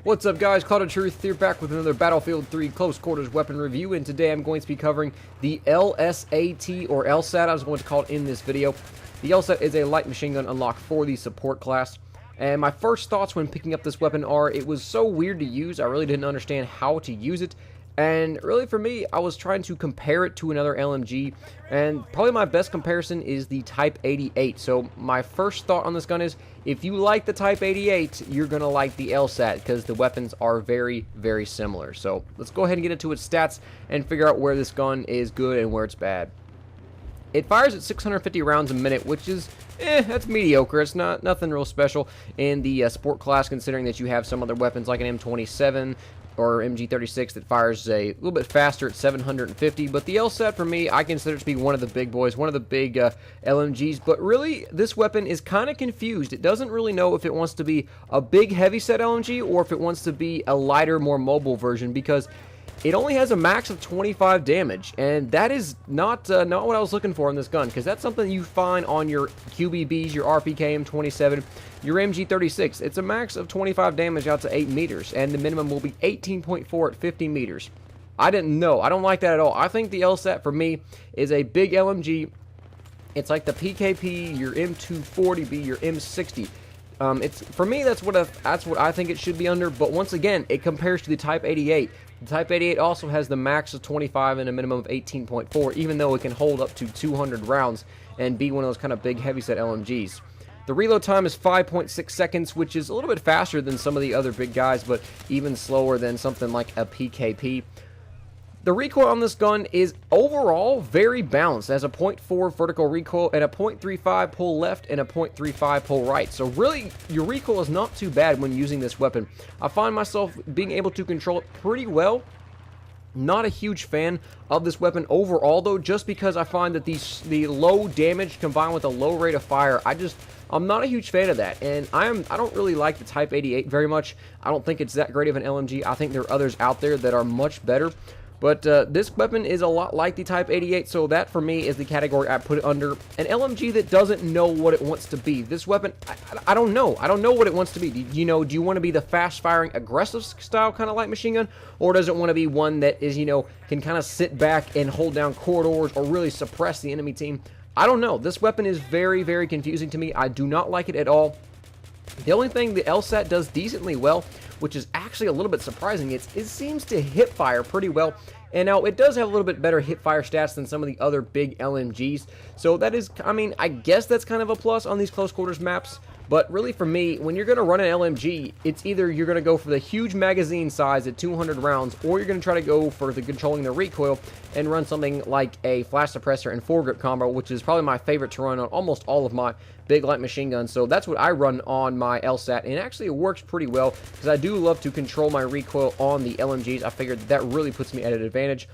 What's up guys, Cloud of Truth here, back with another Battlefield 3 Close Quarters Weapon Review, and today I'm going to be covering the LSAT, or LSAT I was going to call it in this video. The LSAT is a light machine gun unlock for the support class, and my first thoughts when picking up this weapon are, it was so weird to use, I really didn't understand how to use it. And really for me, I was trying to compare it to another LMG, and probably my best comparison is the Type 88. So my first thought on this gun is, if you like the Type 88, you're going to like the LSAT, because the weapons are very, very similar. So let's go ahead and get into its stats and figure out where this gun is good and where it's bad. It fires at 650 rounds a minute, which is, that's mediocre. It's nothing real special in the sport class, considering that you have some other weapons like an M27 or MG36 that fires a little bit faster at 750. But the LSAT, for me, I consider it to be one of the big boys, one of the big LMGs. But really, this weapon is kind of confused. It doesn't really know if it wants to be a big heavy-set LMG or if it wants to be a lighter, more mobile version, because it only has a max of 25 damage, and that is not what I was looking for in this gun, because that's something you find on your QBBs, your RPK M27, your MG36. It's a max of 25 damage out to 8 meters, and the minimum will be 18.4 at 50 meters. I didn't know. I don't like that at all. I think the LSAT, for me, is a big LMG. It's like the PKP, your M240B, your M60. It's, for me, that's what I think it should be under. But once again, it compares to the Type 88. The Type 88 also has the max of 25 and a minimum of 18.4, even though it can hold up to 200 rounds and be one of those kind of big heavyset LMGs. The reload time is 5.6 seconds, which is a little bit faster than some of the other big guys, but even slower than something like a PKP. The recoil on this gun is overall very balanced. It has a 0.4 vertical recoil and a 0.35 pull left and a 0.35 pull right. So really, your recoil is not too bad when using this weapon. I find myself being able to control it pretty well. Not a huge fan of this weapon overall, though, just because I find that the low damage combined with a low rate of fire, I'm not a huge fan of that, and I don't really like the Type 88 very much. I don't think it's that great of an LMG. I think there are others out there that are much better. But this weapon is a lot like the Type 88, so that for me is the category I put it under. An LMG that doesn't know what it wants to be. This weapon, I don't know. I don't know what it wants to be. Do you want to be the fast-firing, aggressive style kind of light machine gun? Or does it want to be one that is, can kind of sit back and hold down corridors or really suppress the enemy team? I don't know. This weapon is very, very confusing to me. I do not like it at all. The only thing the LSAT does decently well, which is actually a little bit surprising, it seems to hip fire pretty well. And now it does have a little bit better hip fire stats than some of the other big LMGs. So that is, I guess that's kind of a plus on these close quarters maps. But really for me, when you're going to run an LMG, it's either you're going to go for the huge magazine size at 200 rounds, or you're going to try to go for the controlling the recoil and run something like a flash suppressor and foregrip combo, which is probably my favorite to run on almost all of my big light machine guns. So that's what I run on my LSAT, and actually it works pretty well, because I do love to control my recoil on the LMGs. I figured that really puts me at an advantage.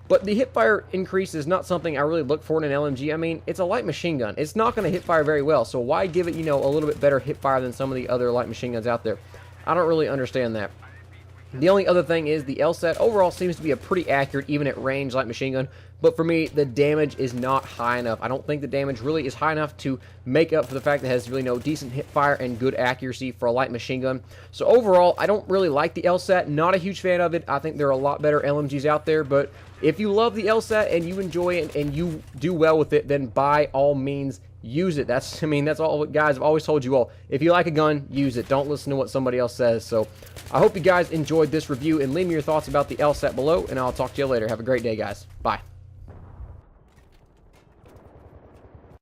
But the hipfire increase is not something I really look for in an LMG. It's a light machine gun. It's not going to hipfire very well, so why give it, a little bit better hipfire than some of the other light machine guns out there? I don't really understand that. The only other thing is the LSAT overall seems to be a pretty accurate, even at range, light machine gun. But for me, the damage is not high enough. I don't think the damage really is high enough to make up for the fact that it has really no decent hip fire and good accuracy for a light machine gun. So overall, I don't really like the LSAT. Not a huge fan of it. I think there are a lot better LMGs out there. But if you love the LSAT and you enjoy it and you do well with it, then by all means, use it. That's all, guys. I've always told you all. If you like a gun, use it. Don't listen to what somebody else says. So I hope you guys enjoyed this review, and leave me your thoughts about the LSAT below, and I'll talk to you later. Have a great day, guys. Bye.